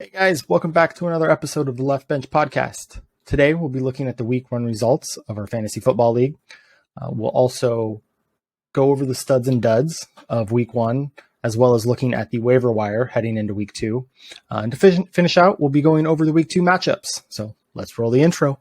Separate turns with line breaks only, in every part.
Hey guys, welcome back to another episode of the Left Bench Podcast. Today we'll be looking at the week one results of our fantasy football league. We'll also go over the studs and duds of week one, as well as looking at the waiver wire heading into week two. And to finish out, we'll be going over the week two matchups. So let's roll the intro.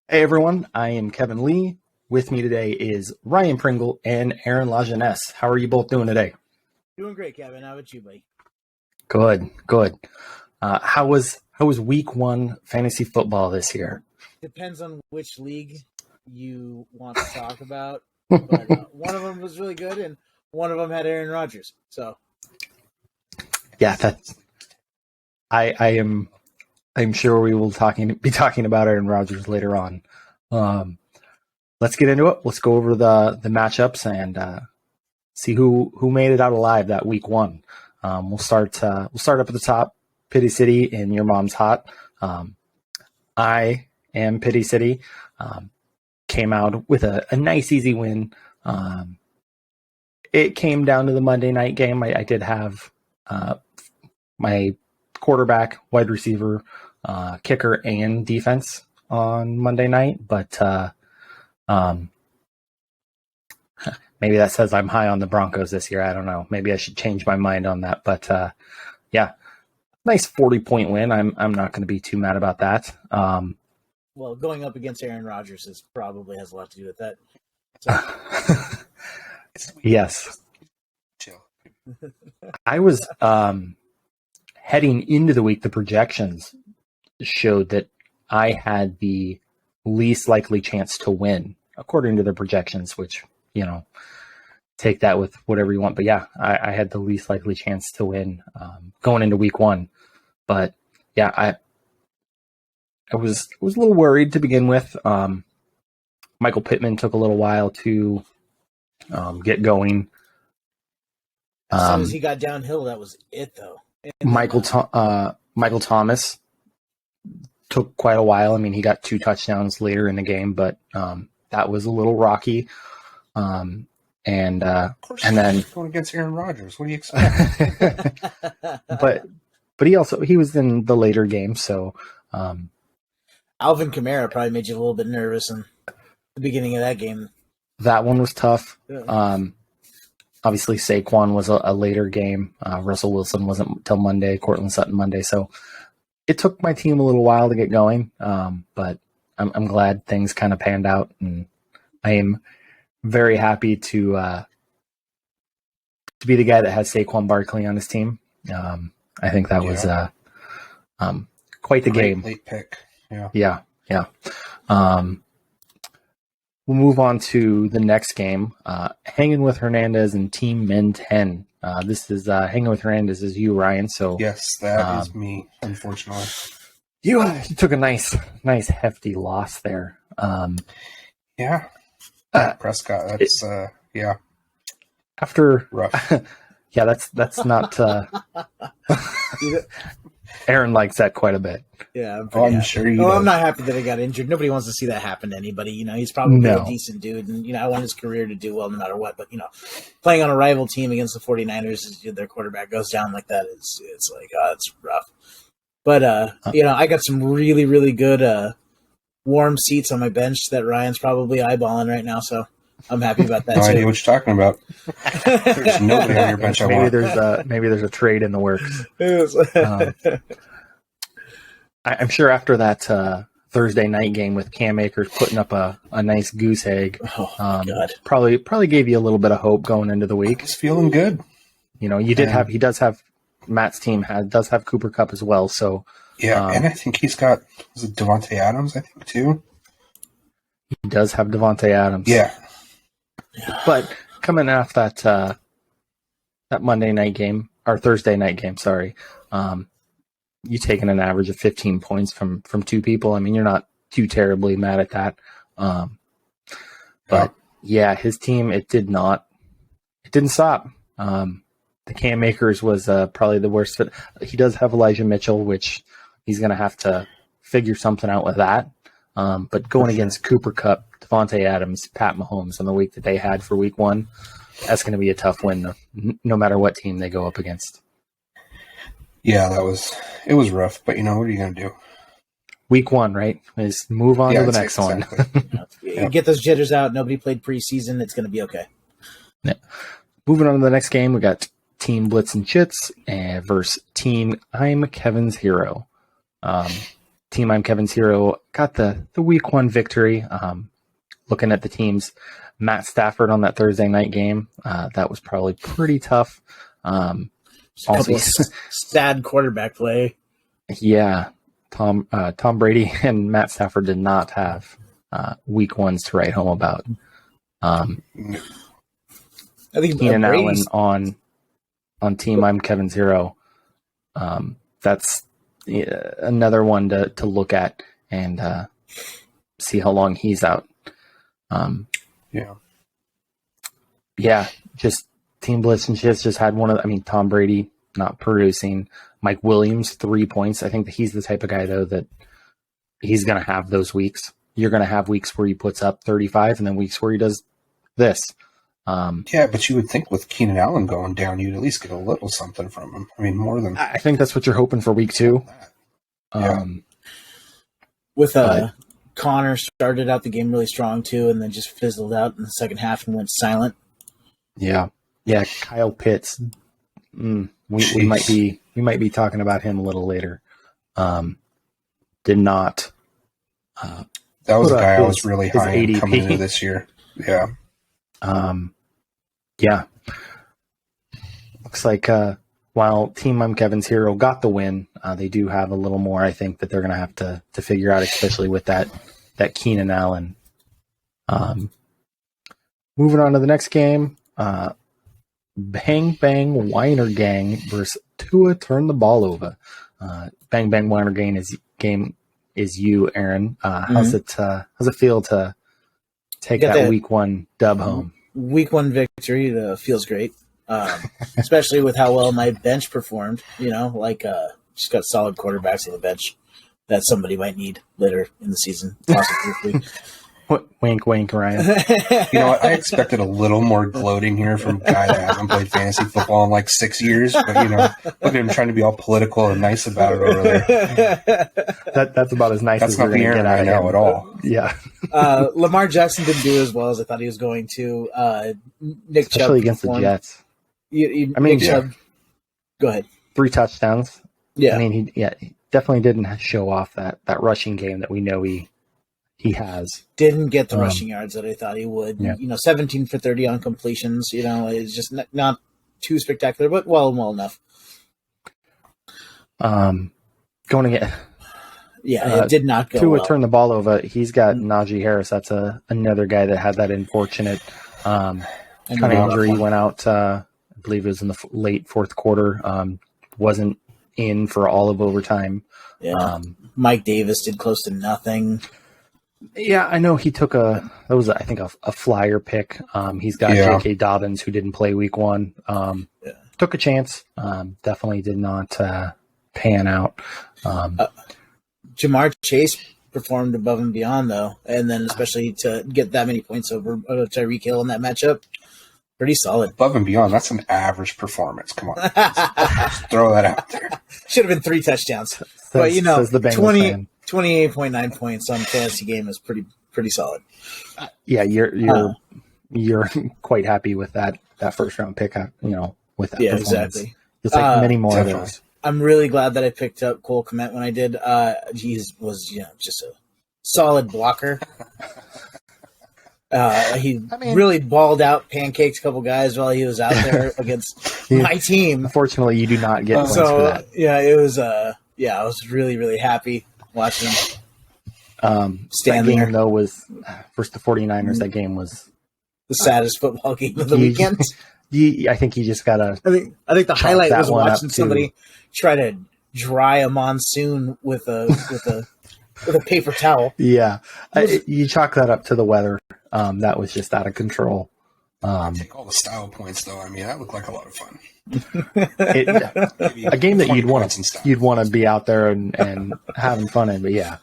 Hey everyone, I am Kevin Lee. With me today is Ryan Pringle and Aaron Lajeunesse. How are you both doing today?
Doing great, Kevin. How about you, buddy?
Good. How was week one fantasy football this year?
Depends on which league you want to talk about. But one of them was really good, and one of them had Aaron Rodgers. So,
yeah, I'm sure we will be talking about Aaron Rodgers later on. Let's get into it. Let's go over the matchups and see who made it out alive that week one. We'll start up at the top. Pity City and Your Mom's Hot. I am Pity City. Came out with a nice easy win. It came down to the Monday night game. I did have my quarterback, wide receiver, kicker, and defense on Monday night, but maybe that says I'm high on the Broncos this year. I don't know. Maybe I should change my mind on that. But yeah, nice 40-point win. I'm not going to be too mad about that.
Well, going up against Aaron Rodgers probably has a lot to do with that. So.
Yes. Chill. I was heading into the week, the projections showed that I had the least likely chance to win, according to the projections, which, take that with whatever you want. But yeah, I had the least likely chance to win going into week one. But yeah, I was a little worried to begin with. Michael Pittman took a little while to get going.
As soon as he got downhill, that was it, though.
Michael Thomas took quite a while. I mean, he got 2 touchdowns later in the game, but that was a little rocky. And then
going against Aaron Rodgers, what do you expect?
but he was in the later game, so
Alvin Kamara probably made you a little bit nervous in the beginning of that game.
That one was tough.
Yeah.
Obviously, Saquon was a later game. Russell Wilson wasn't until Monday. Courtland Sutton Monday. So it took my team a little while to get going, but I'm glad things kind of panned out, and I am very happy to be the guy that has Saquon Barkley on his team. I think that was quite the game.
Late pick.
Yeah. We'll move on to the next game, Hanging with Hernandez and Team Men 10. This is Hanging with Hernandez is you, Ryan. So
yes, that is me, unfortunately.
You took a nice hefty loss there.
Yeah. Prescott, that's
After
rough.
Yeah, that's not Aaron likes that quite a bit.
Yeah,
I'm sure you
I'm not happy that he got injured. Nobody wants to see that happen to anybody. He's probably a decent dude, and I want his career to do well no matter what. But playing on a rival team against the 49ers, their quarterback goes down like that. It's like it's rough. But I got some really, really good warm seats on my bench that Ryan's probably eyeballing right now. So I'm happy about that.
No idea what you're talking about. There's nobody on your bench.
Maybe there's a trade in the works. I'm sure after that Thursday night game with Cam Akers putting up a nice goose egg, probably gave you a little bit of hope going into the week.
He's feeling good.
He does have Matt's team does have Cooper Kupp as well. So
yeah, and I think he's got Devontae Adams. I think too.
He does have Devontae Adams.
Yeah.
But coming off that Monday night game or Thursday night game, sorry, you taking an average of 15 points from 2 people. I mean, you're not too terribly mad at that. But yeah, his team, it didn't stop. The Cam Akers was probably the worst fit. He does have Elijah Mitchell, which he's going to have to figure something out with that. But going against Cooper Kupp, Devontae Adams, Pat Mahomes on the week that they had for week 1, that's going to be a tough win no matter what team they go up against.
Yeah, it was rough, but what are you going to do?
Week 1, right? Is move on to the next one.
You get those jitters out. Nobody played preseason. It's going to be okay.
Yeah. Moving on to the next game, we got Team Blitz and Chits versus Team I'm Kevin's Hero. Team I'm Kevin's Hero got the week 1 victory. Looking at the teams, Matt Stafford on that Thursday night game, that was probably pretty tough.
Also, sad quarterback play.
Yeah, Tom Brady and Matt Stafford did not have week 1s to write home about.
I think
Keenan Allen on Team I'm Kevin's Hero. That's another one to look at and see how long he's out. Just Team Blitz and Chits just had Tom Brady not producing. Mike Williams, 3 points. I think that he's the type of guy, though, that he's going to have those weeks. You're going to have weeks where he puts up 35 and then weeks where he does this.
But you would think with Keenan Allen going down, you'd at least get a little something from him. I mean, more than...
I think that's what you're hoping for week 2.
Connor started out the game really strong, too, and then just fizzled out in the second half and went silent.
Yeah, Kyle Pitts. We might be talking about him a little later. Did not.
That was a guy I was really high on coming into this year. Yeah.
Looks like while Team I'm Kevin's Hero got the win, they do have a little more. I think that they're going to have to figure out, especially with that Keenan Allen. Moving on to the next game. Bang Bang Weiner Gang versus Tua Turn the Ball Over. Bang Bang Weiner Gang is you, Aaron. How's it feel to take that week 1 dub home?
Week 1 victory feels great, especially with how well my bench performed. Just got solid quarterbacks on the bench that somebody might need later in the season, possibly.
Wink, wink, Ryan.
You know what? I expected a little more gloating here from a guy that hasn't played fantasy football in like 6 years. But, look at him trying to be all political and nice about it over there.
That's about as nice as
we're going to get out of him at all.
Yeah.
Lamar Jackson didn't do as well as I thought he was going to. Nick Chubb.
Especially against the Jets.
Nick Chubb. Go ahead.
3 touchdowns.
Yeah.
He definitely didn't show off that rushing game that we know he has.
Didn't get the rushing yards that I thought he would.
Yeah.
17 for 30 on completions. It's just not too spectacular, but well enough.
Going to get.
Yeah, it did not go
Tua
well.
Turn the ball over. He's got Najee Harris. That's another guy that had that unfortunate kind of injury. He went out, I believe it was in the late fourth quarter. Wasn't in for all of overtime.
Yeah. Mike Davis did close to nothing.
Yeah, I know he took a flyer pick. He's got J.K. Dobbins, who didn't play week 1. Took a chance. Definitely did not pan out.
Jamar Chase performed above and beyond, though, and then especially to get that many points over Tyreek Hill in that matchup, pretty solid.
Above and beyond, that's an average performance. Come on. Just throw that out there.
Should have been 3 touchdowns. But, 28.9 points on fantasy game is pretty solid.
Yeah, you're quite happy with that first round pick, with that performance.
Exactly.
You'll take many more
definitely.
of those.
I'm really glad that I picked up Cole Kmet when I did. He was just a solid blocker. He really balled out, pancaked a couple guys while he was out there against my team.
Unfortunately, you do not get points for that.
Yeah, it was. I was really, really happy watching him.
That game, though, was versus the 49ers. That game was
the saddest football game of the weekend.
I think you just gotta.
I think the highlight was watching somebody try to dry a monsoon with a with a paper towel.
Yeah, you chalk that up to the weather. That was just out of control.
Take all the style points, though. I mean, that looked like a lot of fun.
A game that you'd want to be out there and having fun in. But yeah,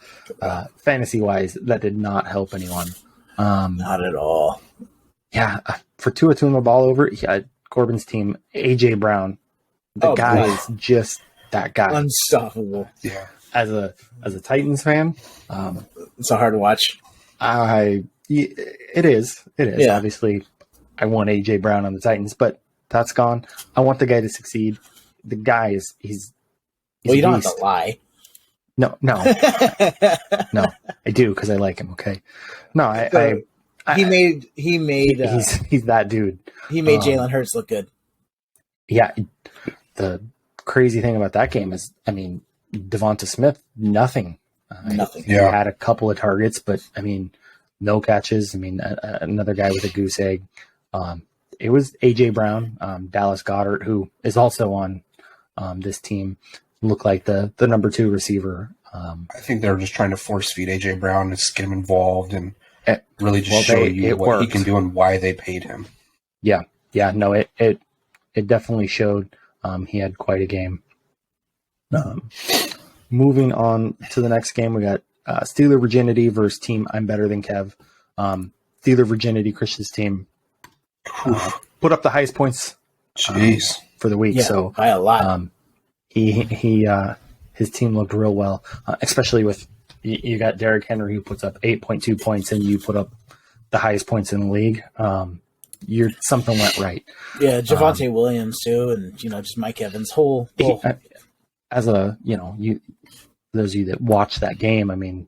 fantasy wise, that did not help anyone.
Not at all.
Yeah, for Tua Tagovailoa, yeah, Corbin's team, AJ Brown, the guy is just that guy,
unstoppable.
Yeah,
as a Titans fan,
it's a hard watch.
It is. Yeah. Obviously, I want AJ Brown on the Titans, but that's gone. I want the guy to succeed. The guy he's
well, you don't have to lie.
No, no, I do because I like him. Okay, no,
he made
he's that dude.
He made Jalen Hurts look good.
Yeah, the crazy thing about that game is, I mean, Devonta Smith, nothing.
Nothing.
He had a couple of targets, but I mean, no catches. I mean, another guy with a goose egg. It was AJ Brown, Dallas Goedert, who is also on this team, looked like the number 2 receiver.
I think they're just trying to force feed AJ Brown and just get him involved and really just show you what
worked.
He can do and why they paid him.
Yeah, no, it definitely showed. He had quite a game. Moving on to the next game, we got Steeler Virginity versus Team I'm Better Than Kev. Steeler Virginity, Christian's team, put up the highest points for the week.
Yeah,
so
by a lot.
His team looked real well, especially with you got Derrick Henry, who puts up 8.2 points, and you put up the highest points in the league. Something went right.
Yeah, Javonte Williams too, and just Mike Evans.
As those of you that watched that game, I mean,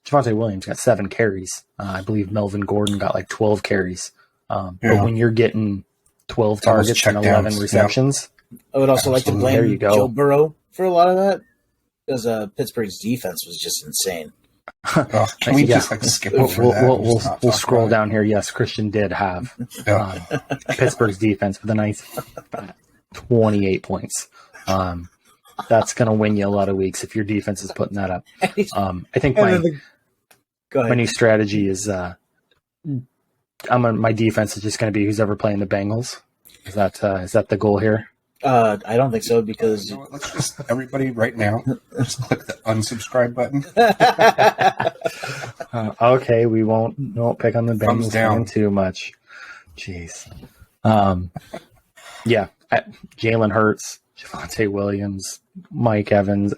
Javonte Williams got 7 carries. I believe Melvin Gordon got like 12 carries. But when you're getting 12 targets and 11 receptions,
I would also like to blame Joe Burrow for a lot of that, because Pittsburgh's defense was just insane.
Can we just skip over that?
We'll scroll down here. Yes, Christian did have Pittsburgh's defense with a nice 28 points. That's going to win you a lot of weeks if your defense is putting that up. I think my new strategy is my defense is just going to be who's ever playing the Bengals. Is that the goal here?
I don't think so, because
let's just everybody right now just click the unsubscribe button.
Okay, we won't pick on the Bengals down too much. Jeez. Yeah, Jalen Hurts, Javonte Williams, Mike Evans,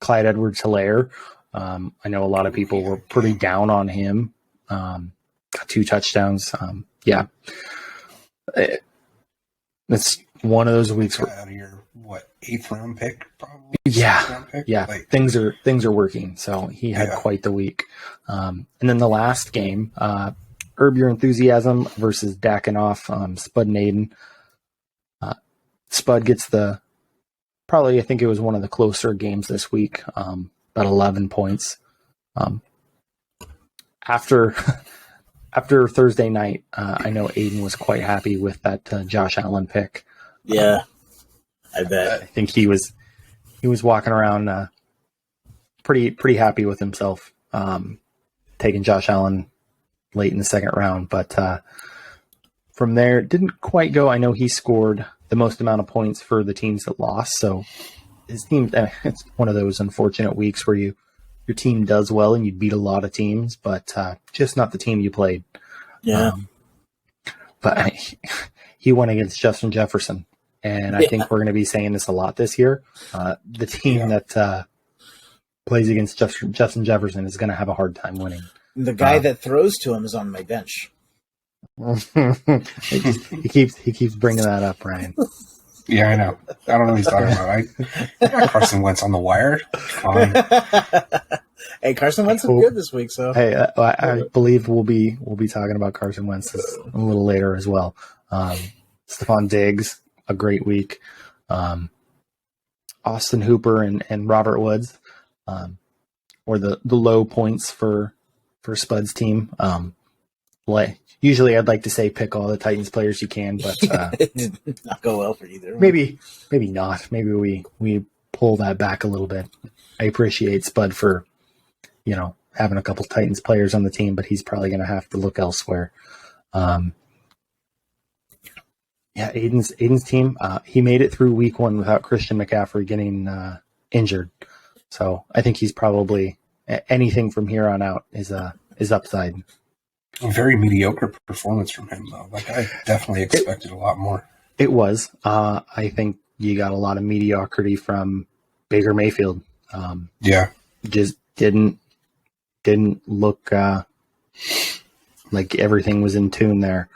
Clyde Edwards-Helaire. I know a lot of people were pretty down on him. Got 2 touchdowns. Yeah. It's one of those weeks where
out of your 8th round pick, probably.
Yeah. Things are working. So he had quite the week. And then the last game, Herb Your Enthusiasm versus Dackenoff, Spud and Aiden. Spud gets I think it was one of the closer games this week, about 11 points. After Thursday night, I know Aiden was quite happy with that Josh Allen pick.
Yeah, I bet.
I think he was walking around pretty happy with himself, taking Josh Allen late in the second round. But from there, it didn't quite go. I know he scored the most amount of points for the teams that lost. So his team, it's one of those unfortunate weeks where your team does well and you beat a lot of teams, but just not the team you played.
Yeah.
But he went against Justin Jefferson. And I think we're going to be saying this a lot this year. The team that plays against Justin Jefferson is going to have a hard time winning.
The guy that throws to him is on my bench.
he keeps bringing that up, Ryan.
Yeah, I know. I don't know what he's talking about. I got Carson Wentz on the wire. Fine.
Hey, Carson Wentz is good this week, so
hey, I believe we'll be talking about Carson Wentz a little later as well. Stephon Diggs, a great week. Austin Hooper and Robert Woods, or the low points for Spud's team. Usually I'd like to say pick all the Titans players you can, but
it did not go well for either.
Maybe not. Maybe we pull that back a little bit. I appreciate Spud for having a couple Titans players on the team, but he's probably going to have to look elsewhere. Aiden's team, he made it through week 1 without Christian McCaffrey getting injured. So I think he's probably anything from here on out is upside.
A very mediocre performance from him, though. Like, I definitely expected a lot more.
It was. I think you got a lot of mediocrity from Baker Mayfield. Just didn't look like everything was in tune there.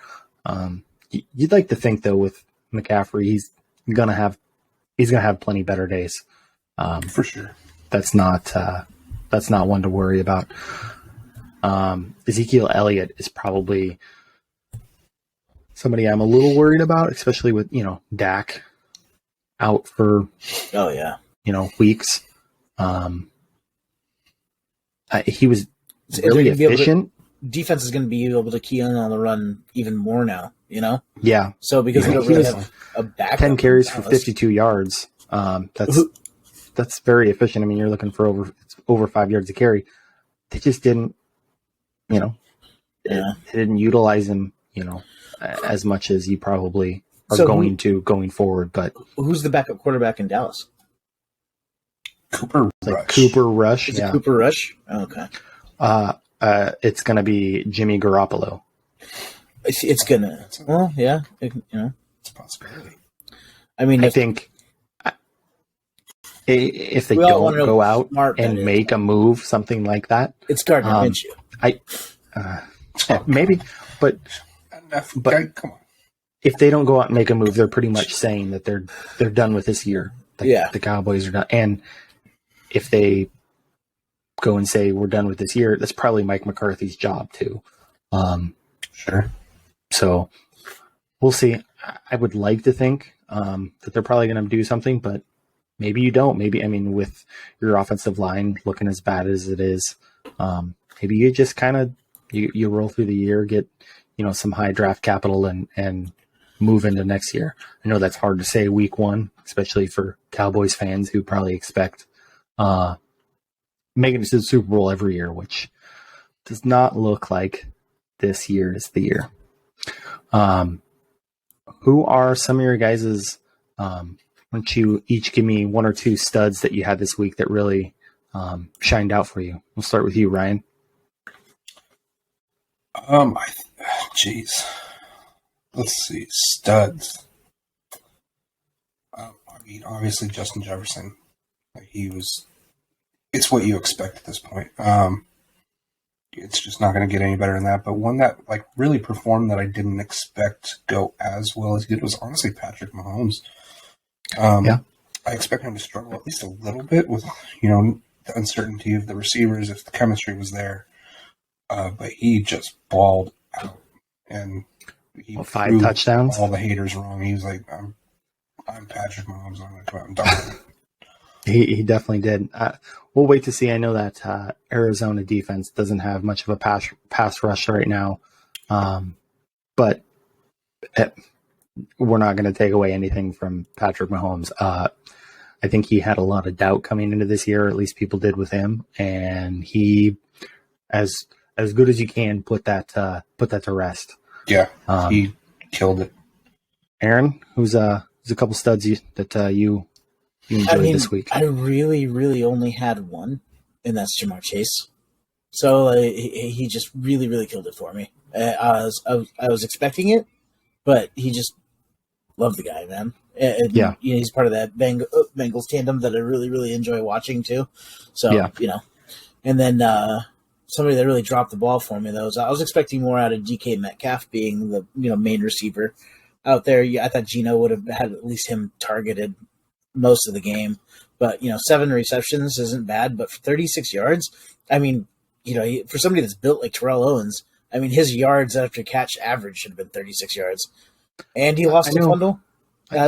You'd like to think, though, with McCaffrey, he's gonna have plenty better days.
For sure.
That's not one to worry about. Ezekiel Elliott is probably somebody I'm a little worried about, especially with Dak out for weeks. He was really efficient.
Defense is going to be able to key in on the run even more now.
Yeah.
So because they don't really have a backup.
10 carries for 52 yards. That's very efficient. I mean, you're looking for over 5 yards a carry. They just didn't, they didn't utilize him, as much as you probably are going forward. But
who's the backup quarterback in Dallas?
Cooper Rush.
Cooper Rush.
Is it Cooper Rush? Oh, okay.
It's going to be Jimmy Garoppolo.
It's gonna. Well, yeah, it's
a possibility.
I mean,
I think if they don't go out and make a move, something like that,
it's Gardner Minshew.
Maybe, but
come on.
If they don't go out and make a move, they're pretty much saying that they're done with this year. The Cowboys are done, and if they go and say we're done with this year, that's probably Mike McCarthy's job too.
Sure.
So we'll see. I would like to think that they're probably going to do something, but maybe you don't. Maybe, with your offensive line looking as bad as it is, maybe you just kind of you roll through the year, get some high draft capital and move into next year. I know that's hard to say week 1, especially for Cowboys fans who probably expect making it to the Super Bowl every year, which does not look like this year is the year. Who are some of your guys's? Why don't you each give me 1 or 2 studs that you had this week that really shined out for you? We'll start with you, Ryan.
Jeez. Let's see. Studs. Obviously Justin Jefferson. It's what you expect at this point. It's just not going to get any better than that. But one that really performed that I didn't expect to go as well as he did was honestly Patrick Mahomes. I expect him to struggle at least a little bit with, the uncertainty of the receivers if the chemistry was there. But he just balled out, and he
5 touchdowns.
All the haters wrong. He was like, "I'm Patrick Mahomes. I'm going to come out and dominate."
He definitely did. We'll wait to see. I know that Arizona defense doesn't have much of a pass rush right now, but we're not going to take away anything from Patrick Mahomes. I think he had a lot of doubt coming into this year, or at least people did with him, and he, as good as you can, put that to rest.
Yeah, he killed it.
Aaron, who's a couple studs you enjoyed this week?
I really, really only had one, and that's Jamar Chase. So he just really, really killed it for me. I was expecting it, but he just loved the guy, man. And, he's part of that Bengals tandem that I really, really enjoy watching too. So and then somebody that really dropped the ball for me, though, I was expecting more out of DK Metcalf being the main receiver out there. I thought Geno would have had at least him targeted most of the game, but 7 receptions isn't bad. But for 36 yards, for somebody that's built like Terrell Owens, his yards after catch average should have been 36 yards, and he lost a fumble.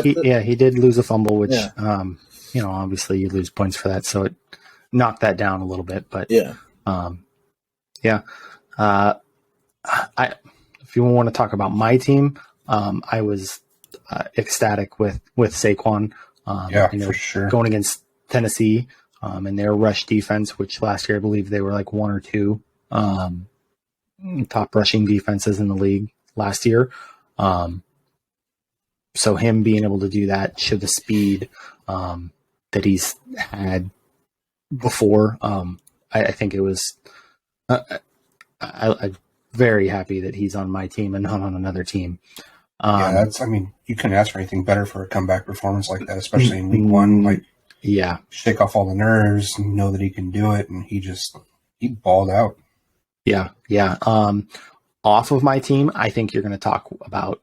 He did lose a fumble, which obviously you lose points for that, so it knocked that down a little bit. But if you want to talk about my team, I was ecstatic with Saquon.
For sure.
Going against Tennessee, and their rush defense, which last year I believe they were like 1 or 2 top rushing defenses in the league last year. So him being able to do that, show the speed that he's had before, I think it was. I'm very happy that he's on my team and not on another team.
You couldn't ask for anything better for a comeback performance like that, especially in week 1. Like,
yeah,
shake off all the nerves and know that he can do it, and he balled out.
Yeah. Off of my team, I think you're going to talk about.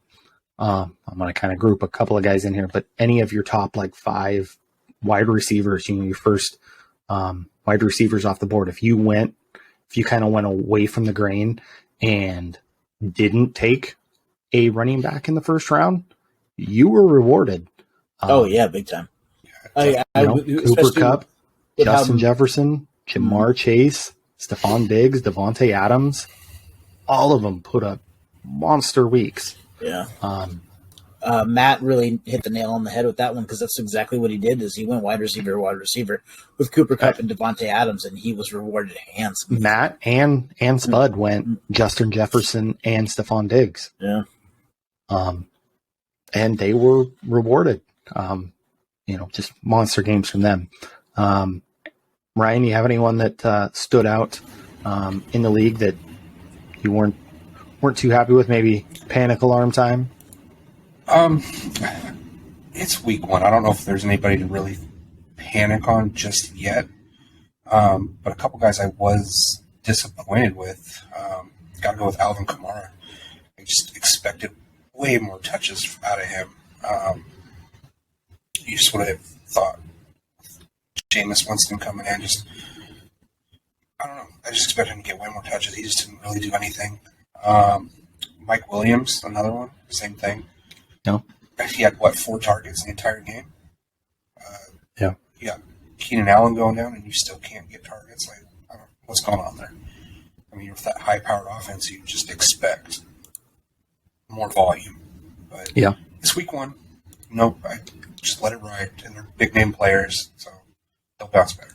I'm going to kind of group a couple of guys in here, but any of your top like 5 wide receivers, your first wide receivers off the board. If you kind of went away from the grain and didn't take a running back in the first round, you were rewarded.
Big time.
Cooper Kupp, Justin Jefferson, Jamar Chase, Stephon Diggs, Devontae Adams, all of them put up monster weeks.
Yeah. Matt really hit the nail on the head with that one, because that's exactly what he did. Is he went wide receiver with Cooper Kupp and Devontae Adams, and he was rewarded handsomely.
Matt and Spud went Justin Jefferson and Stephon Diggs.
Yeah.
And they were rewarded. Just monster games from them. Ryan, you have anyone that stood out in the league that you weren't too happy with? Maybe panic alarm time?
It's week 1. I don't know if there's anybody to really panic on just yet. But a couple guys I was disappointed with. Got to go with Alvin Kamara. I just expected way more touches out of him. You just would have thought Jameis Winston coming in, I don't know. I just expected him to get way more touches. He just didn't really do anything. Mike Williams, another one, same thing.
No.
He had, 4 targets in the entire game?
Yeah.
You got Keenan Allen going down, and you still can't get targets. Like, I don't know what's going on there. I mean, with that high-powered offense, you just expect more volume. But
yeah,
it's week 1. Nope, I just let it ride. And they're big-name players, so they'll bounce back.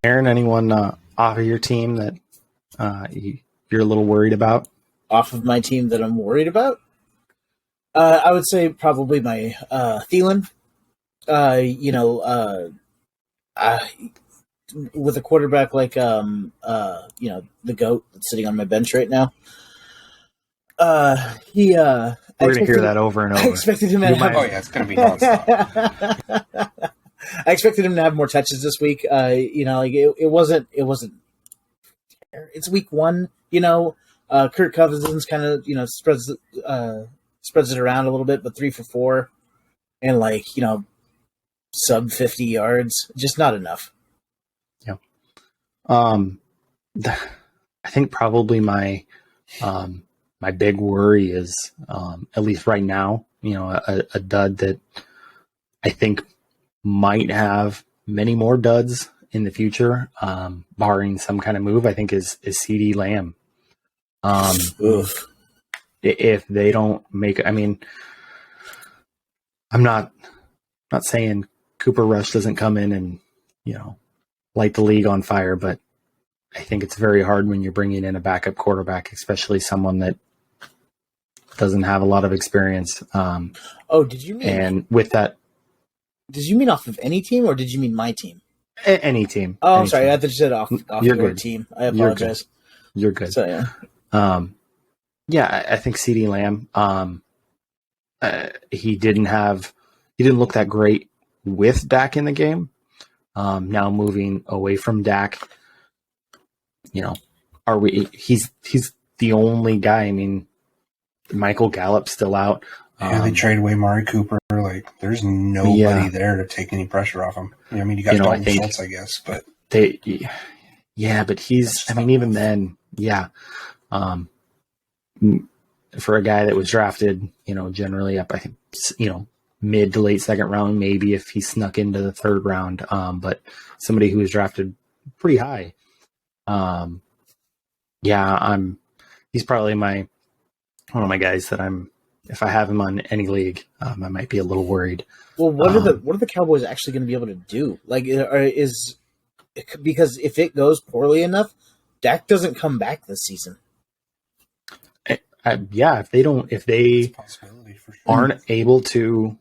Aaron, anyone off of your team that you're a little worried about?
Off of my team that I'm worried about? I would say probably my Thielen. With a quarterback like the GOAT that's sitting on my bench right now. We're
gonna hear that over and over.
I expected him to have.
Oh yeah, it's gonna be nonstop.
I expected him to have more touches this week. It wasn't. It's week 1. Kirk Cousins kind of spreads it around a little bit, but 3 for 4, and sub 50 yards, just not enough.
Yeah. I think probably my big worry is, at least right now, a dud that I think might have many more duds in the future, barring some kind of move, I think is CeeDee Lamb. If they don't make, I'm not saying Cooper Rush doesn't come in and, light the league on fire, but I think it's very hard when you're bringing in a backup quarterback, especially someone that doesn't have a lot of experience.
Did you mean?
And with that,
did you mean off of any team, or did you mean my team?
Any team.
Oh,
I'm
sorry. I thought you said off your
good.
team. I apologize.
You're good.
So yeah.
I think CeeDee Lamb. He didn't look that great with Dak in the game. Now moving away from Dak, he's the only guy. Michael Gallup's still out.
Yeah, they traded away Mari Cooper. There's nobody there to take any pressure off him. You got Dalton Schultz, I guess, but
but he's. Even then, yeah. For a guy that was drafted, generally up, I think, mid to late second round, maybe if he snuck into the third round. But somebody who was drafted pretty high. He's probably one of my guys that I'm if I have him on any league, I might be a little worried.
Well, what are the Cowboys actually going to be able to do? Like, because if it goes poorly enough, Dak doesn't come back this season.
If they aren't able to,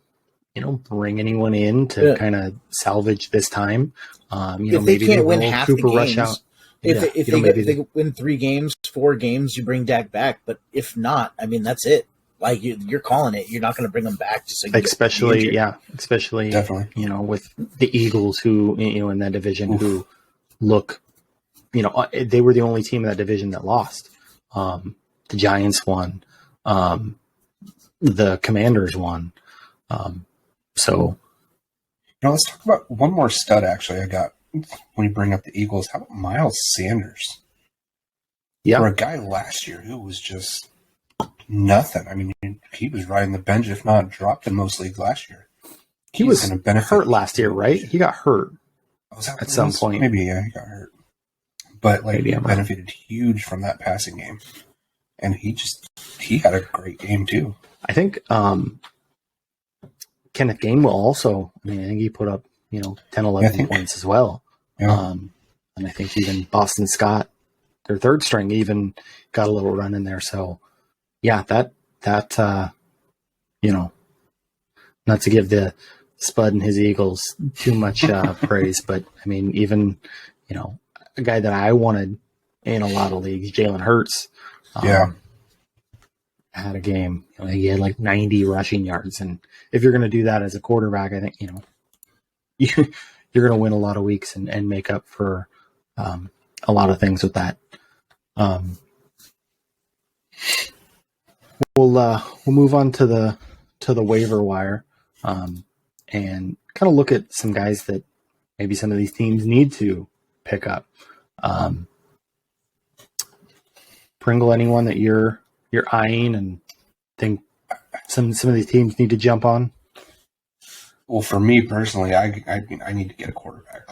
bring anyone in to kind of salvage this time,
if
maybe
they can't win half the games,
rush out.
If they win 3 games, 4 games, you bring Dak back. But if not, I mean, that's it. Like, you're calling it. You're not going to bring them back. Just so
especially
definitely,
with the Eagles who, in that division who look, they were the only team in that division that lost. The Giants won. The Commanders won. So,
let's talk about one more stud. Actually, I got when you bring up the Eagles. How about Miles Sanders?
Yeah,
for a guy last year who was just nothing. I mean, he was riding the bench, if not dropped in most leagues last year.
He was hurt last year, right? He got hurt at some point.
Maybe, yeah, he got hurt. But he benefited huge from that passing game. And he had a great game too.
I think Kenneth Gainwell also, I think he put up, 10, 11 points as well.
Yeah.
And I think even Boston Scott, their third string, even got a little run in there. So, yeah, that not to give the Spud and his Eagles too much praise, but I mean, even, a guy that I wanted in a lot of leagues, Jalen Hurts, had a game. He had like 90 rushing yards, and if you're going to do that as a quarterback, I think you're going to win a lot of weeks and make up for a lot of things with that. We'll move on to the waiver wire and kind of look at some guys that maybe some of these teams need to pick up. Pringle, anyone that you're eyeing and think some of these teams need to jump on?
Well, for me personally, I need to get a quarterback.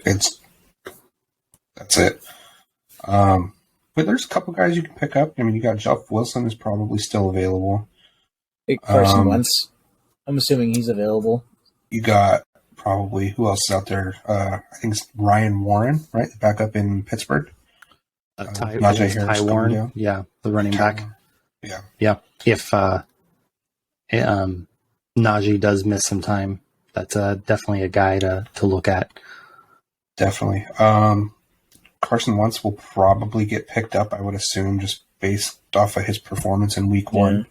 That's it. But there's a couple guys you can pick up. I mean, you got Jeff Wilson is probably still available.
Carson Wentz. I'm assuming he's available.
You got probably who else is out there? I think it's Ryan Warren, right? The backup in Pittsburgh.
Ty Warren, the running back. Yeah. If Najee does miss some time, that's definitely a guy to look at.
Definitely. Carson Wentz will probably get picked up, I would assume, just based off of his performance in Week 1.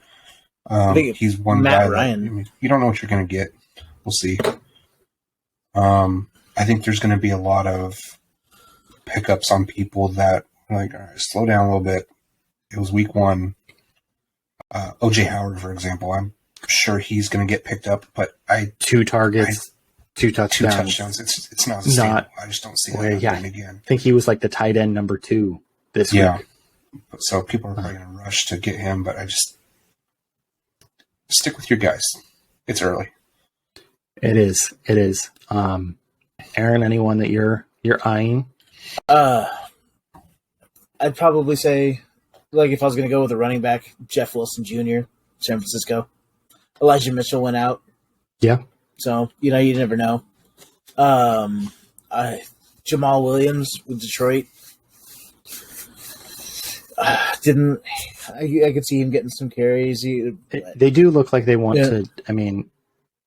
He's one
Matt
guy.
Ryan.
You don't know what you're going to get. We'll see. I think there's going to be a lot of pickups on people that all right, slow down a little bit. It was Week 1. OJ Howard, for example, I'm sure he's going to get picked up, but
2 targets, 2 touchdowns.
It's not sustainable. I just don't see that happening again.
I think he was like the tight end number 2 this week. Yeah.
So people are probably going to rush to get him, but I just stick with your guys. It's early.
It is. Aaron, anyone that you're eyeing?
I'd probably say, if I was going to go with a running back, Jeff Wilson Jr., San Francisco. Elijah Mitchell went out.
Yeah.
So, you never know. Jamal Williams with Detroit. I could see him getting some carries.
They do look like they want to. I mean,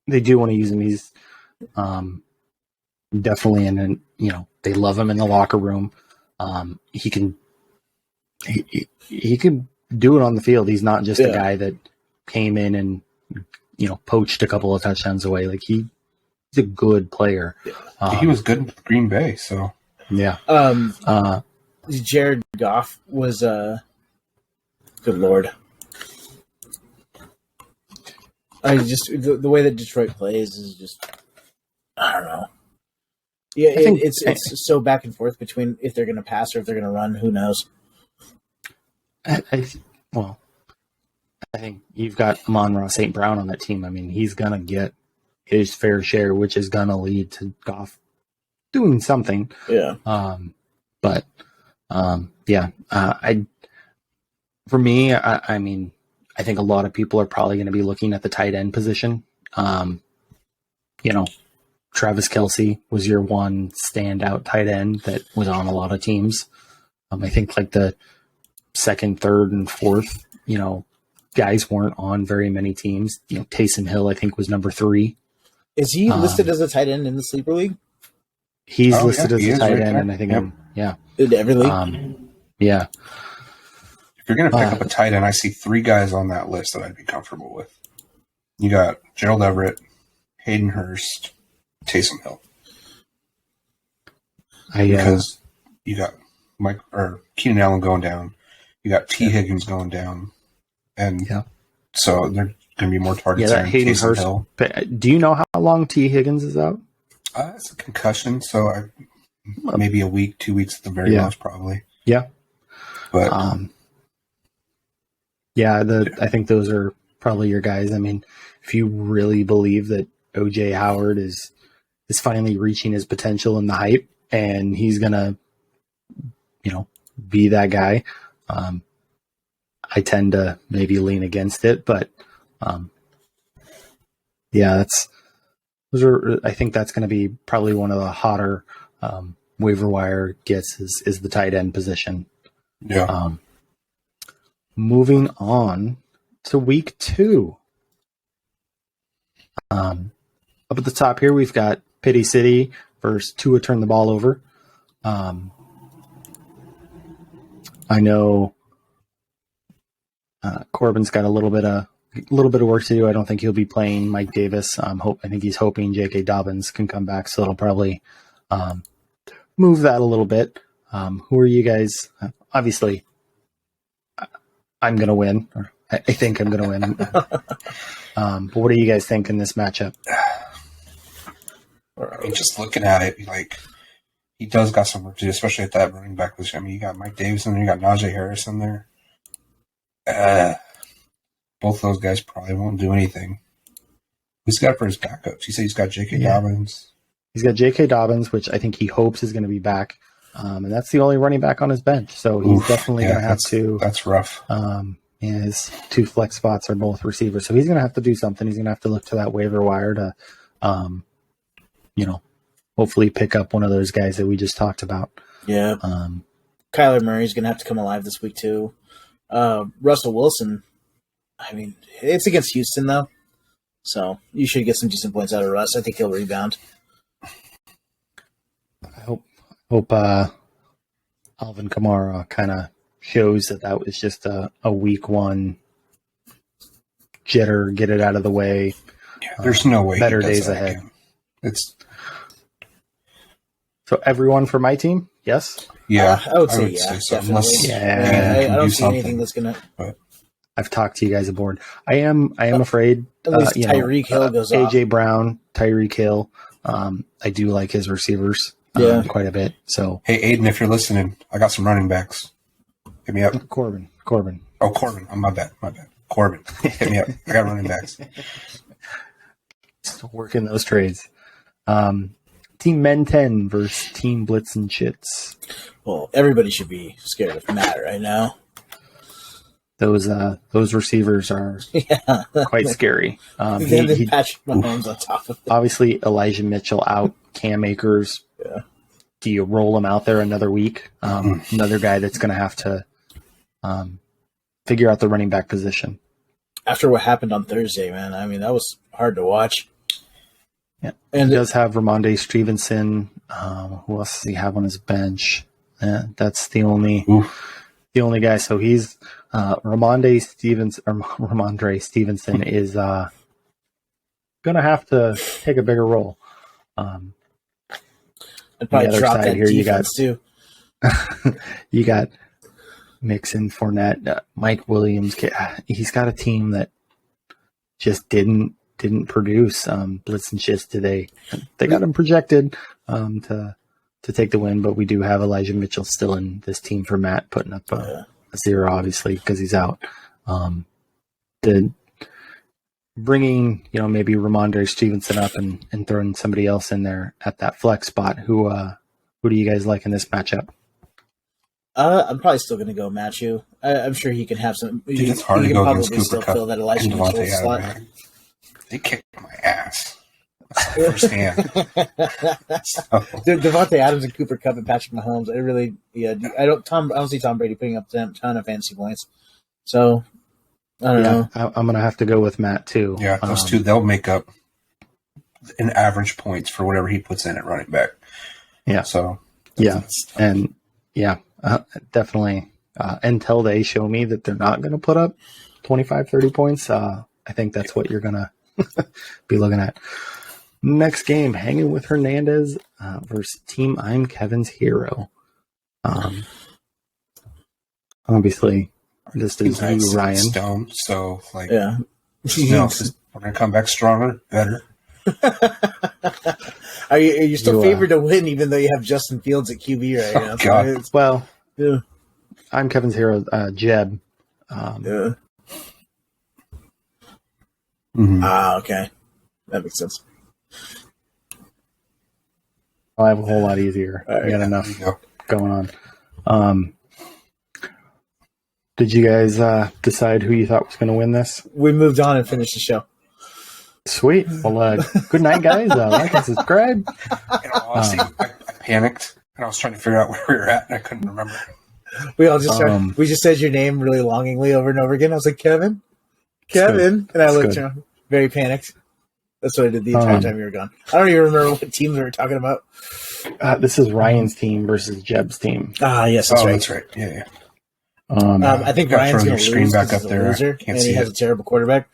they do want to use him. He's definitely they love him in the locker room. He can do it on the field. He's not just a guy that came in and poached a couple of touchdowns away. He's a good player.
He was good with Green Bay, so
yeah.
Jared Goff was good Lord. The way that Detroit plays is just, I don't know. Yeah, it's so back and forth between if they're going to pass or if they're going to run. Who knows?
I think you've got Amon-Ra St. Brown on that team. I mean, he's going to get his fair share, which is going to lead to Goff doing something.
Yeah.
For me, I I think a lot of people are probably going to be looking at the tight end position. Travis Kelce was your one standout tight end that was on a lot of teams. I think like the second, third, and fourth, guys weren't on very many teams. Taysom Hill, I think, was number 3.
Is he listed as a tight end in the sleeper league?
He's listed as a tight end, and I think
in every league.
Yeah.
If you're going to pick up a tight end, I see 3 guys on that list that I'd be comfortable with. You got Gerald Everett, Hayden Hurst, Taysom Hill. Because you got Keenan Allen going down, you got T. Higgins going down, and so they're going to be more targets on
Hayden
Taysom
Hurst.
Hill.
Do you know how long T. Higgins is out?
It's a concussion, so maybe a week, 2 weeks at the very most, probably.
Yeah,
but
I think those are probably your guys. I mean, if you really believe that O.J. Howard is finally reaching his potential and the hype, and he's gonna, be that guy, I tend to maybe lean against it, but I think that's going to be probably one of the hotter waiver wire gets is the tight end position.
Yeah.
Moving on to week 2. Up at the top here, we've got Pity City versus Tua turn the ball over. I know Corbin's got a little bit of work to do. I don't think he'll be playing Mike Davis. I think he's hoping J.K. Dobbins can come back, so it'll probably move that a little bit. Who are you guys? Obviously, I'm going to win, or I think I'm going to win. But what do you guys think in this matchup?
I mean, just looking at it, he does got some work to do, especially at that running back position. I mean, you got Mike Davis in there, you got Najee Harris in there. Both those guys probably won't do anything. Who's got for his backups? He said he's got J.K. Dobbins. He's
got J.K. Dobbins, which I think he hopes is going to be back. And that's the only running back on his bench. So he's definitely going to have to.
That's rough.
His 2 flex spots are both receivers. So he's going to have to do something. He's going to have to look to that waiver wire to, hopefully pick up one of those guys that we just talked about.
Yeah. Kyler Murray's going to have to come alive this week, too. Russell Wilson, I mean, it's against Houston, though. So you should get some decent points out of Russ. I think he'll rebound.
I hope Alvin Kamara kind of shows that was just a week 1 jitter, get it out of the way.
Yeah, there's no way.
Better days ahead. So everyone for my team? Yes?
Yeah.
I would say so. Definitely. I don't see anything that's going to...
I've talked to you guys aboard. I am afraid.
At least Tyreek Hill goes off.
AJ Brown, Tyreek Hill. I do like his receivers quite a bit. So
hey, Aiden, if you're listening, I got some running backs. Hit me up.
Corbin.
Oh, Corbin. Oh, my bad. Corbin. Hit me up. I got running backs.
Still working those trades. Team Men 10 versus Team Blitz and Chits.
Well, everybody should be scared of Matt right now.
Those receivers are quite scary.
Patrick Mahomes on top of it.
Obviously, Elijah Mitchell out. Cam Akers.
Yeah.
Do you roll him out there another week? Another guy that's going to have to figure out the running back position.
After what happened on Thursday, man, I mean, that was hard to watch.
Yeah, and he does have Ramondre Stevenson. Who else does he have on his bench? That's the only guy. So he's Ramondre Stevenson is gonna have to take a bigger role.
And probably drop that here, defense too.
You got Mixon, Fournette, Mike Williams. He's got a team that just didn't produce. Blitz and Chits today. They got him projected to take the win, but we do have Elijah Mitchell still in this team for Matt, putting up a 0, obviously, because he's out. Bringing maybe Ramondre Stevenson up and throwing somebody else in there at that flex spot. Who do you guys like in this matchup?
I'm probably still going to go Matthew. I'm sure he can have some.
Dude, it's hard to go against Cooper Kupp
fill that Elijah
and
Mitchell
Devontae
slot.
Adams. Man. They kicked my ass firsthand.
Dude, Devontae Adams and Cooper Kupp and Patrick Mahomes. I don't see Tom Brady putting up a ton of fantasy points. So I don't know.
I'm going to have to go with Matt too.
Yeah, those two, they'll make up an average points for whatever he puts in at running back.
Yeah.
So
and definitely until they show me that they're not going to put up 25, 30 points, I think that's what you're going to be looking at. Next game, Hanging with Hernandez versus Team I'm Kevin's Hero. Obviously, this is you, Ryan.
Stone, so
yeah.
No, we're going to come back stronger, better.
Are you still favored to win, even though you have Justin Fields at QB right now?
God.
Well,
yeah.
I'm Kevin's Hero, Jeb.
Yeah.
Mm-hmm.
Okay. That makes sense.
I have a whole lot easier. I got enough going on. Did you guys decide who you thought was going to win this?
We moved on and finished the show.
Sweet. Well, good night, guys. Like and subscribe.
Honestly, I panicked, and I was trying to figure out where we were at, and I couldn't remember.
We all just we just said your name really longingly over and over again. I was like, Kevin, and I looked around, very panicked. That's what I did the entire time you were gone. I don't even remember what teams we were talking about.
This is Ryan's team versus Jeb's team.
Yes, that's right.
That's right. Yeah.
I think Ryan's going to lose back up there. Loser, and he has a terrible quarterback.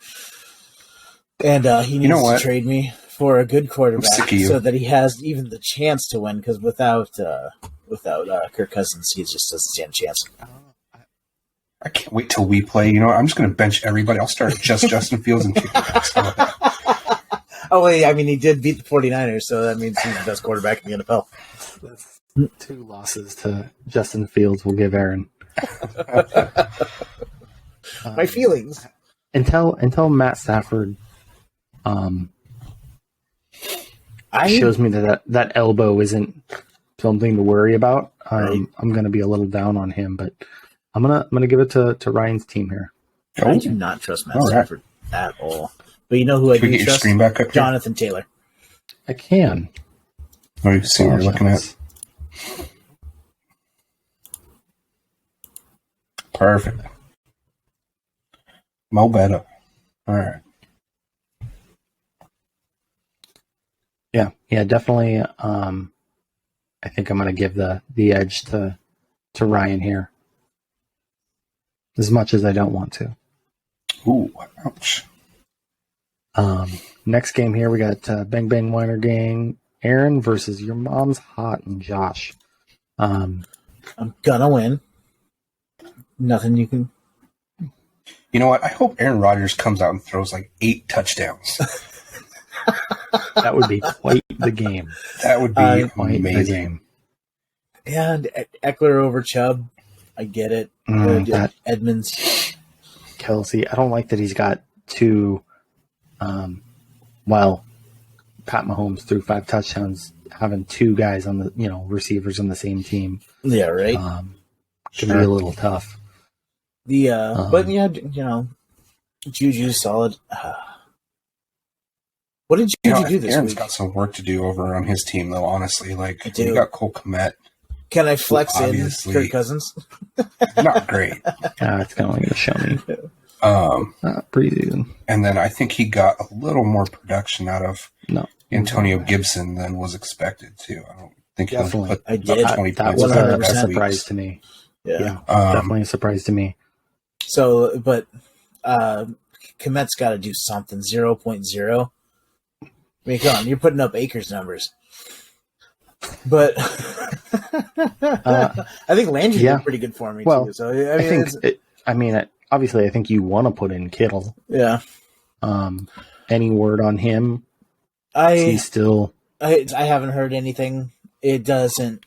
And he needs to trade me for a good quarterback so that he has even the chance to win. Because without Kirk Cousins, he just doesn't stand a chance.
I can't wait till we play. You know, I'm just going to bench everybody. I'll start just Justin Fields and kick the
Oh, wait, I mean, he did beat the 49ers, so that means he's the best quarterback in the NFL.
That's 2 losses to Justin Fields will give Aaron.
My feelings.
Until Matt Stafford shows me that elbow isn't something to worry about, I'm going to be a little down on him, but I'm gonna give it to Ryan's team here.
I do not trust Matt Stafford at all. But you know who I do trust?
Screen back up
Jonathan Taylor.
I can.
Let me see what you're looking at. Perfect. Mo better. All right.
Yeah, definitely. I think I'm going to give the edge to Ryan here, as much as I don't want to.
Ooh, ouch.
Next game here, we got Bang Bang Weiner Gang, Aaron versus Your Mom's Hot and Josh.
I'm gonna win. Nothing you can.
You know what? I hope Aaron Rodgers comes out and throws like 8 touchdowns.
That would be quite the game.
That would be amazing.
Yeah, Eckler over Chubb. I get it. Edmonds.
Kelsey. I don't like that he's got 2. Pat Mahomes threw 5 touchdowns, having 2 guys on the receivers on the same team.
Yeah, right.
Can be a little tough.
But yeah, Juju's solid. What did Juju do this
Aaron's
week?
got some work to do over on his team, though. Honestly,
you
got Cole Kmet.
Can I flex in Kirk Cousins?
Not great.
It's only going to show me. Preseason.
And then I think he got a little more production out of Antonio Gibson than was expected too. I don't think he put up 20
that
points.
Was a surprise to me. Yeah, definitely a surprise to me.
So, but Kmet's got to do something. 0.0. I mean, come on, you're putting up Akers numbers. But I think Landry did pretty good for me too. So I mean,
obviously, I think you want to put in Kittle.
Yeah.
Any word on him?
I haven't heard anything. It doesn't.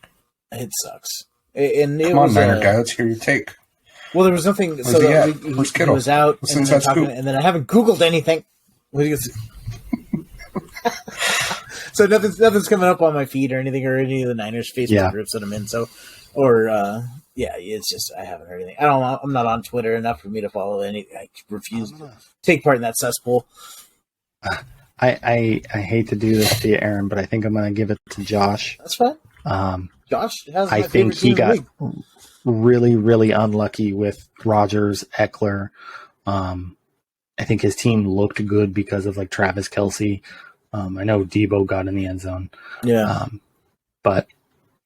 It sucks. And
Come on, Niner guy. Let's hear your take.
Well, there was nothing. So he was out, and then I haven't Googled anything. So nothing's coming up on my feed or anything, or any of the Niners Facebook groups that I'm in. So, or yeah, it's just I haven't heard anything. I'm not on Twitter enough for me to follow any. I refuse to take part in that cesspool.
I hate to do this to you, Aaron, but I think I'm going to give it to Josh.
That's fine. Josh has.
I think he got really, really unlucky with Rodgers, Eckler. I think his team looked good because of like Travis Kelce. I know Debo got in the end zone.
Yeah.
But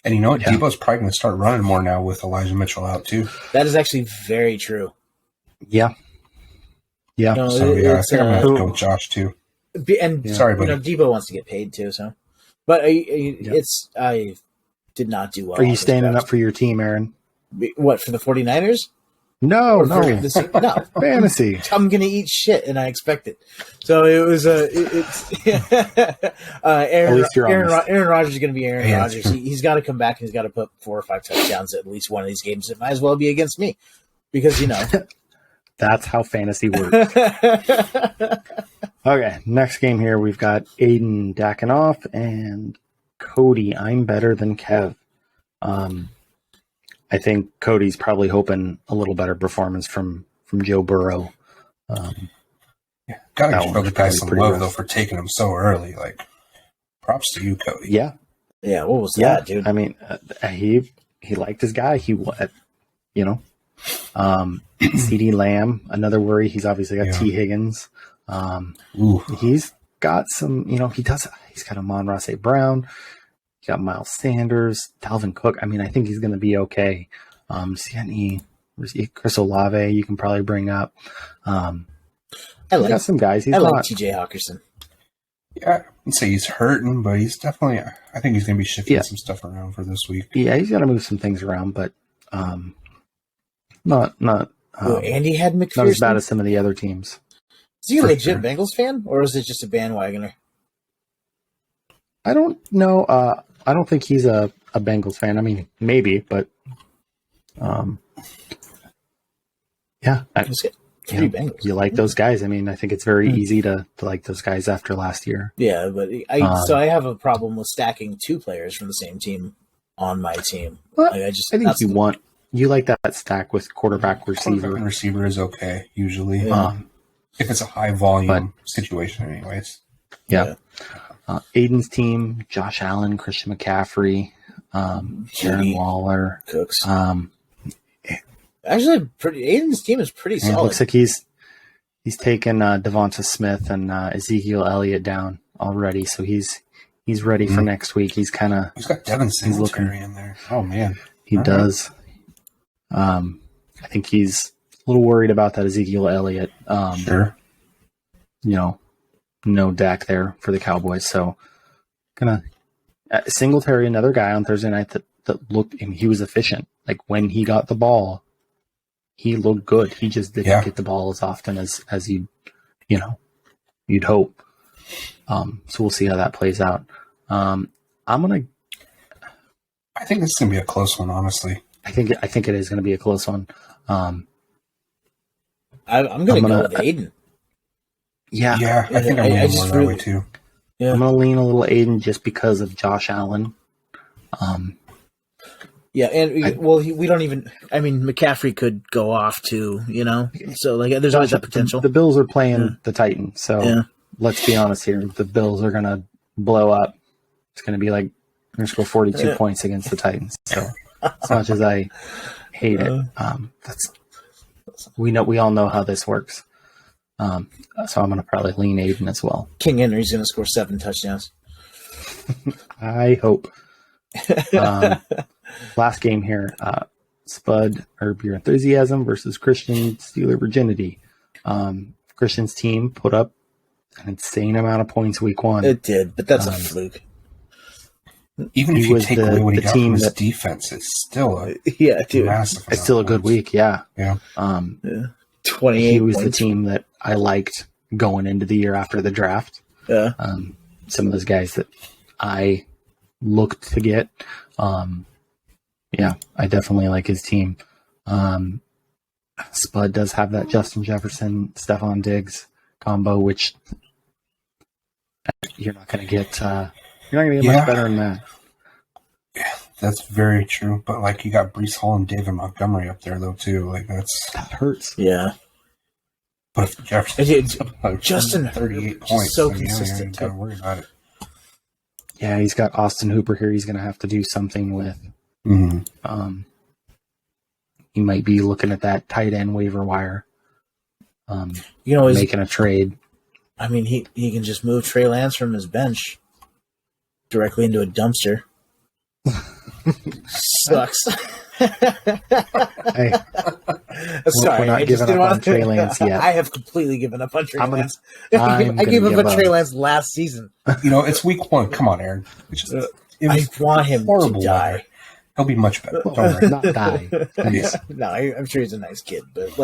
and you know what? Yeah. Debo's probably going to start running more now with Elijah Mitchell out too.
That is actually very true.
Yeah. Yeah.
No, so yeah, I think I'm going to go with Josh too.
And sorry, buddy. Debo wants to get paid too, so. But I did not do well.
Are you standing up for your team, Aaron?
What, for the 49ers?
No.
No.
Fantasy.
I'm going to eat shit, and I expect it. So it was Aaron Rodgers is going to be Aaron Rodgers. He's got to come back, and he's got to put 4 or 5 touchdowns at least one of these games. It might as well be against me because,
That's how fantasy works. Okay, next game here, we've got Aiden Dackenoff and Cody. I'm better than Kev. I think Cody's probably hoping a little better performance from Joe Burrow.
Gotta give other guys some love, though, for taking him so early. Like, props to you, Cody.
Yeah.
Yeah, what was that, dude?
I mean, he liked his guy. CeeDee Lamb, another worry. He's obviously got T. Higgins. He's got some, he's got Amon-Ra St. Brown. He's got Miles Sanders, Dalvin Cook. I mean, I think he's going to be okay. Chris Olave, you can probably bring up. I got some guys.
I like TJ Hawkinson.
Yeah, I would say he's hurting, but he's definitely, I think he's going to be shifting some stuff around for this week.
Yeah, he's got to move some things around, but not
Andy had McPherson.
Not as bad as some of the other teams.
Is he a legit Bengals fan, or is it just a bandwagoner?
I don't know. I don't think he's a Bengals fan. I mean, maybe, but yeah. You like those guys. I mean, I think it's very easy to like those guys after last year.
Yeah, but I have a problem with stacking 2 players from the same team on my team.
I think you like that stack with quarterback, receiver.
Quarterback and receiver is okay, usually. Yeah. If it's a high volume situation, anyways.
Yeah. Aiden's team: Josh Allen, Christian McCaffrey, Darren Waller,
Cooks. Actually, Aiden's team is pretty solid.
It looks like he's taken Devonta Smith and Ezekiel Elliott down already, so he's ready for next week. He's got
Devin Singletary in there. Oh man,
he does. I think he's a little worried about that Ezekiel Elliott.
Sure.
No Dak there for the Cowboys. So, Singletary, another guy on Thursday night that looked, and he was efficient. Like when he got the ball, he looked good. He just didn't get the ball as often as you'd hope. So we'll see how that plays out. I think
this is gonna be a close one, honestly.
I think it is gonna be a close one.
I'm gonna go with Aiden.
Yeah,
I think I'm leaning more that way too.
Yeah. I'm gonna lean a little Aiden just because of Josh Allen.
Yeah, and we don't even. I mean, McCaffrey could go off too, So there's always that potential.
The Bills are playing the Titans, so let's be honest here. The Bills are gonna blow up. It's gonna be like we're gonna score 42 points against the Titans. So as much as I hate it, we all know how this works. So I'm gonna probably lean Aiden as well.
King Henry's gonna score 7 touchdowns.
I hope. Last game here, Spud, Herb Your Enthusiasm versus Christian Steeler Virginity. Christian's team put up an insane amount of points week 1.
It did, but that's a fluke.
Even if you take away what he got from his defense, it's still a massive.
It's still a good week, yeah.
28.
He was the team that I liked going into the year after the draft.
Yeah.
Some of those guys that I looked to get. I definitely like his team. Spud does have that Justin Jefferson, Stephon Diggs combo, which you're not going to get. You're not going to get much better than that.
That's very true. But like, you got Breece Hall and David Montgomery up there though too. Like that
hurts.
Yeah.
But if Jefferson's
Justin
38
Herbert,
points,
so
then
consistent.
Don't worry about it.
Yeah, he's got Austin Hooper here. He's going to have to do something with.
Mm-hmm.
He might be looking at that tight end waiver wire. Making a trade.
I mean, he can just move Trey Lance from his bench directly into a dumpster. Sucks.
Hey,
sorry,
we're not giving up on Trey Lance yet.
I have completely given up on Trey Lance.
I
gave up on Trey Lance last season.
It's week 1. Come on, Aaron.
I want him to die.
Weather. He'll be much better. Don't worry.
Not die.
Yeah.
No, I'm sure he's a nice kid, but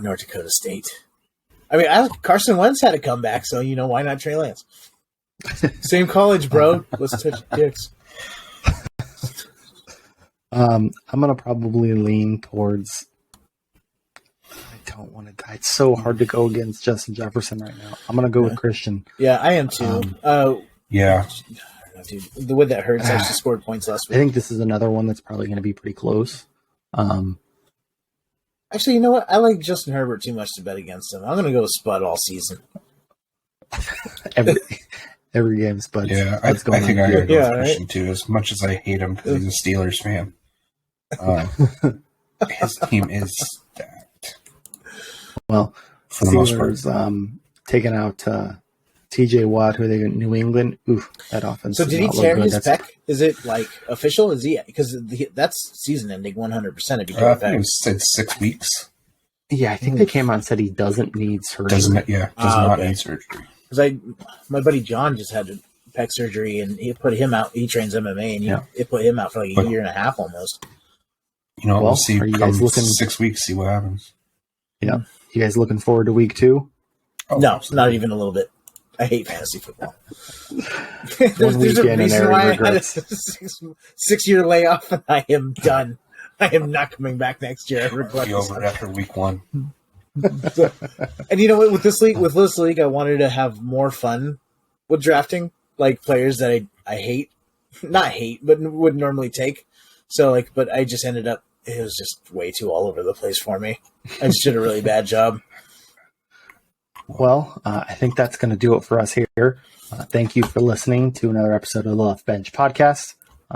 North Dakota State. I mean, Carson Wentz had a comeback, so why not Trey Lance? Same college, bro. Let's touch dicks.
I'm gonna probably lean towards. I don't want to die. It's so hard to go against Justin Jefferson right now. I'm gonna go with Christian.
Yeah, I am too.
Yeah.
Dude, the way that hurts, actually scored points last week.
I think this is another one that's probably going to be pretty close.
Actually, you know what? I like Justin Herbert too much to bet against him. I'm going to go with Spud all season.
every game, Spud.
Yeah, I think I gotta go with Christian too. As much as I hate him because he's a Steelers fan, his team is stacked.
Well,
for the most part,
taking out T.J. Watt, who they got New England. Oof, that offense.
So did he tear his pec? Is it like official? Is he because that's season ending 100%? If he
I think it said 6 weeks.
Yeah, I think they came out and said he doesn't need surgery.
Does not need surgery.
Because my buddy John just had pec surgery and he put him out. He trains MMA and it put him out for like a year and a half almost.
We'll see. Are you guys looking 6 weeks? See what happens.
Yeah, you guys looking forward to week 2?
Oh, no, not even a little bit. I hate fantasy football.
there's
a reason why I had a 6-year layoff, and I am done. I am not coming back next year. I regret
it. Over after week 1.
And you know what? With this league, I wanted to have more fun with drafting, like players that I hate, not hate, but would normally take. So but I just ended up. It was just way too all over the place for me. I just did a really bad job.
Well, I think that's going to do it for us here. Thank you for listening to another episode of the Left Bench Podcast.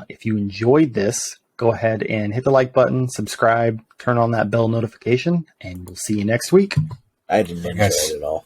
If you enjoyed this, go ahead and hit the like button, subscribe, turn on that bell notification, and we'll see you next week.
I didn't enjoy it at all.